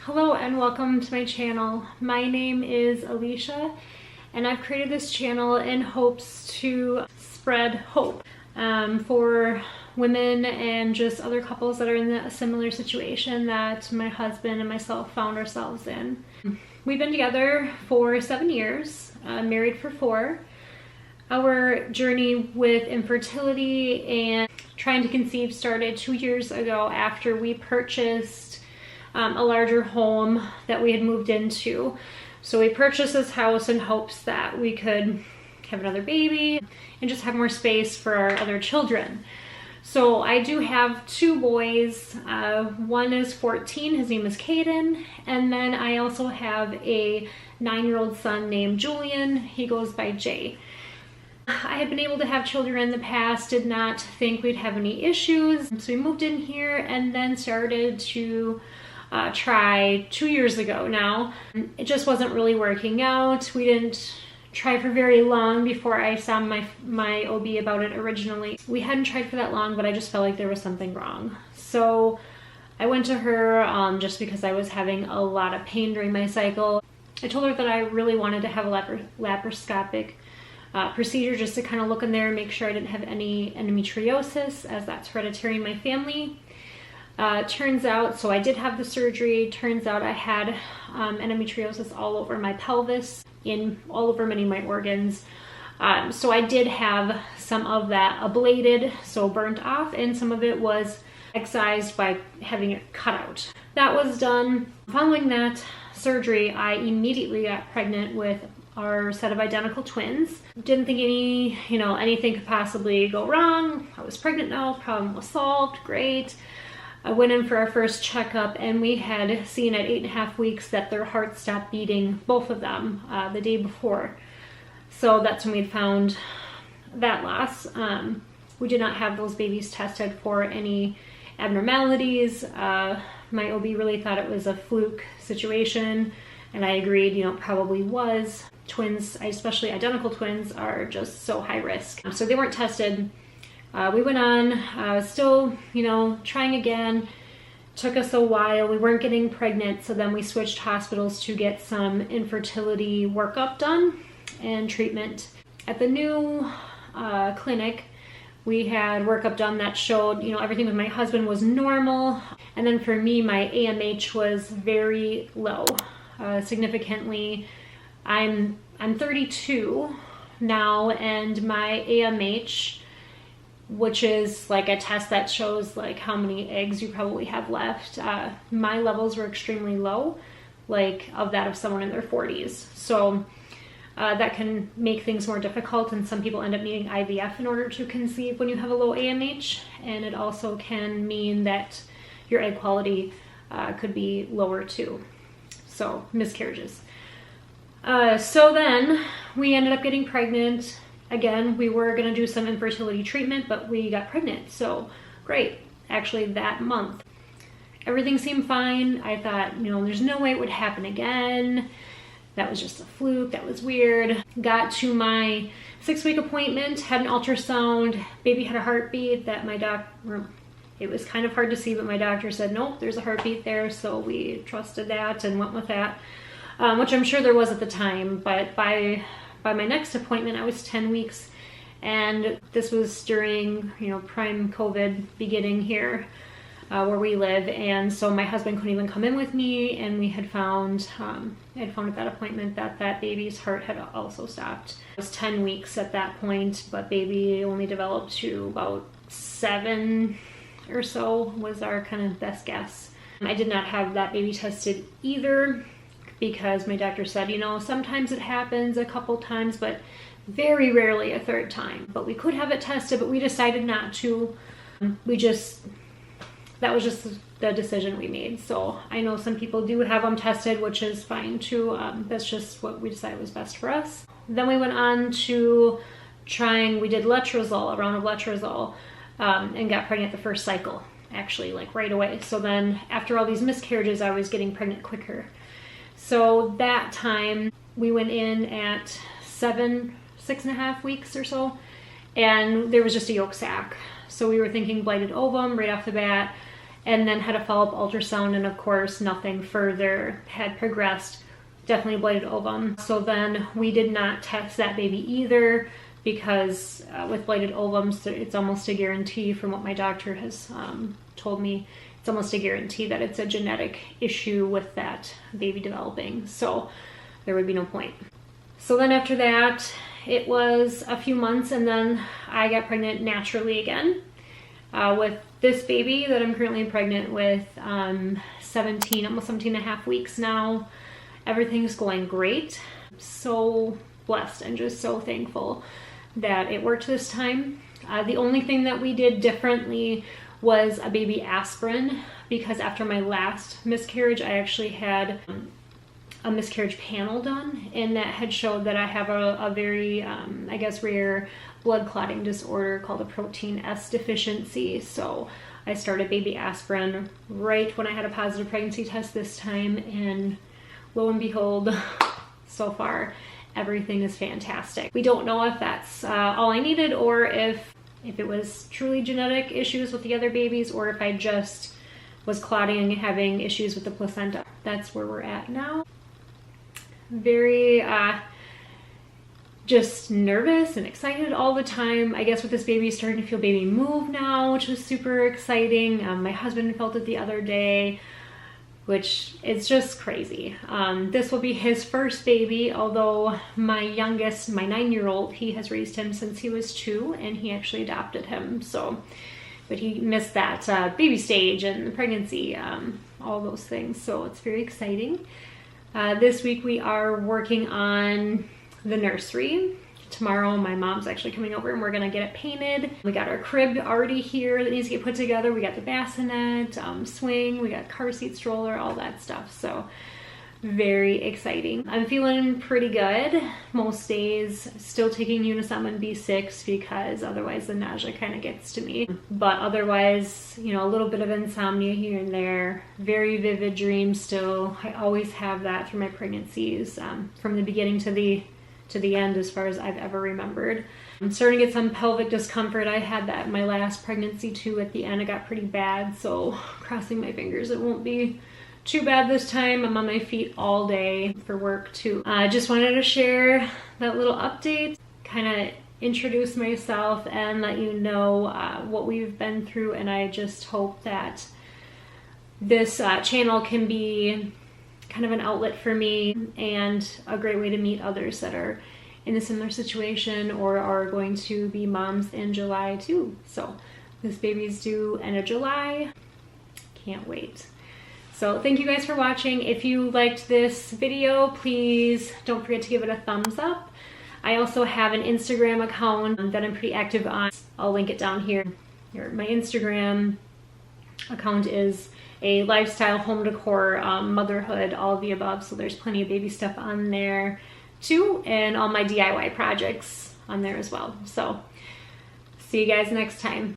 Hello and welcome to my channel. My name is Alicia and I've created this channel in hopes to spread hope for women and just other couples that are in a similar situation that my husband and myself found ourselves in. We've been together for 7 years, married for 4. Our journey with infertility and trying to conceive started 2 years ago after we purchased a larger home that we had moved into. So we purchased this house in hopes that we could have another baby and just have more space for our other children. So I do have 2 boys. One is 14, his name is Caden, and then I also have a 9-year-old son named Julian. He goes by Jay. I had been able to have children in the past, did not think we'd have any issues. So we moved in here and then started to try 2 years ago now. It just wasn't really working out. We didn't try for very long before I saw my OB about it originally. We hadn't tried for that long, but I just felt like there was something wrong. So I went to her just because I was having a lot of pain during my cycle. I told her that I really wanted to have a laparoscopic procedure just to kind of look in there and make sure I didn't have any endometriosis, as that's hereditary in my family. Turns out, so I did have the surgery. Turns out I had endometriosis all over my pelvis, all over many of my organs. So I did have some of that ablated, so burnt off, and some of it was excised by having it cut out. That was done. Following that surgery, I immediately got pregnant with our set of identical twins. Didn't think anything could possibly go wrong. I was pregnant now, problem was solved, great. I went in for our first checkup and we had seen at 8.5 weeks that their hearts stopped beating, both of them, the day before. So that's when we found that loss. We did not have those babies tested for any abnormalities. My OB really thought it was a fluke situation, and I agreed, it probably was. Twins, especially identical twins, are just so high risk. So they weren't tested. We went on, still, trying again. Took us a while. We weren't getting pregnant, so then we switched hospitals to get some infertility workup done and treatment. At the new clinic, we had workup done that showed, everything with my husband was normal. And then for me, my AMH was very low, significantly. I'm 32 now, and my AMH, which is like a test that shows like how many eggs you probably have left, my levels were extremely low, like of that of someone in their 40s. So that can make things more difficult, and some people end up needing IVF in order to conceive when you have a low AMH, and it also can mean that your egg quality could be lower too, so miscarriages. So then we ended up getting pregnant. Again, we were going to do some infertility treatment, but we got pregnant, so great. Actually, that month, everything seemed fine. I thought, there's no way it would happen again. That was just a fluke. That was weird. Got to my 6-week appointment, had an ultrasound. Baby had a heartbeat that my doctor, it was kind of hard to see, but my doctor said, nope, there's a heartbeat there. So we trusted that and went with that, which I'm sure there was at the time. But by my next appointment, I was 10 weeks, and this was during, prime COVID beginning here where we live, and so my husband couldn't even come in with me, and we had found, at that appointment that baby's heart had also stopped. It was 10 weeks at that point, but baby only developed to about 7 or so was our kind of best guess. I did not have that baby tested either, because my doctor said, sometimes it happens a couple times, but very rarely a third time. But we could have it tested, but we decided not to. That was just the decision we made. So I know some people do have them tested, which is fine too. That's just what we decided was best for us. Then we went on to we did letrozole, a round of letrozole, and got pregnant the first cycle, actually, like right away. So then after all these miscarriages, I was getting pregnant quicker. So that time we went in at 6.5 weeks or so, and there was just a yolk sac. So we were thinking blighted ovum right off the bat. and then had a follow-up ultrasound, and of course nothing further had progressed. Definitely a blighted ovum. So then we did not test that baby either, because with blighted ovums, it's almost a guarantee, from what my doctor has told me, it's almost a guarantee that it's a genetic issue with that baby developing. So there would be no point. So then after that, it was a few months, and then I got pregnant naturally again with this baby that I'm currently pregnant with, 17, almost 17 and a half weeks now. Everything's going great. So blessed and just so thankful that it worked this time. The only thing that we did differently was a baby aspirin, because after my last miscarriage, I actually had a miscarriage panel done, and that had showed that I have a very, I guess, rare blood clotting disorder called a protein S deficiency. So I started baby aspirin right when I had a positive pregnancy test this time, and lo and behold, so far everything is fantastic. We don't know if that's all I needed, or if it was truly genetic issues with the other babies, or if I just was clotting and having issues with the placenta. That's where we're at now. Very just nervous and excited all the time. I guess with this baby, starting to feel baby move now, which was super exciting. My husband felt it the other day, which is just crazy. This will be his first baby, although my youngest, my 9-year-old, he has raised him since he was 2, and he actually adopted him. So, but he missed that baby stage and the pregnancy, all those things. So it's very exciting. This week we are working on the nursery. Tomorrow my mom's actually coming over and we're gonna get it painted. We got our crib already here that needs to get put together. We got the bassinet, swing, we got car seat, stroller, all that stuff. So very exciting. I'm feeling pretty good most days. Still taking Unisum and B6 because otherwise the nausea kind of gets to me. But otherwise, you know, a little bit of insomnia here and there. Very vivid dreams still. I always have that through my pregnancies, from the beginning to the end, as far as I've ever remembered. I'm starting to get some pelvic discomfort. I had that in my last pregnancy too. At the end it got pretty bad, so crossing my fingers it won't be too bad this time. I'm on my feet all day for work too. I just wanted to share that little update, kind of introduce myself and let you know what we've been through, and I just hope that this channel can be kind of an outlet for me and a great way to meet others that are in a similar situation or are going to be moms in July too. So this baby's due end of July. Can't wait. So thank you guys for watching. If you liked this video, please don't forget to give it a thumbs up. I also have an Instagram account that I'm pretty active on. I'll link it down here. My Instagram account is a lifestyle, home decor, motherhood, all of the above. So there's plenty of baby stuff on there too, and all my DIY projects on there as well. So see you guys next time.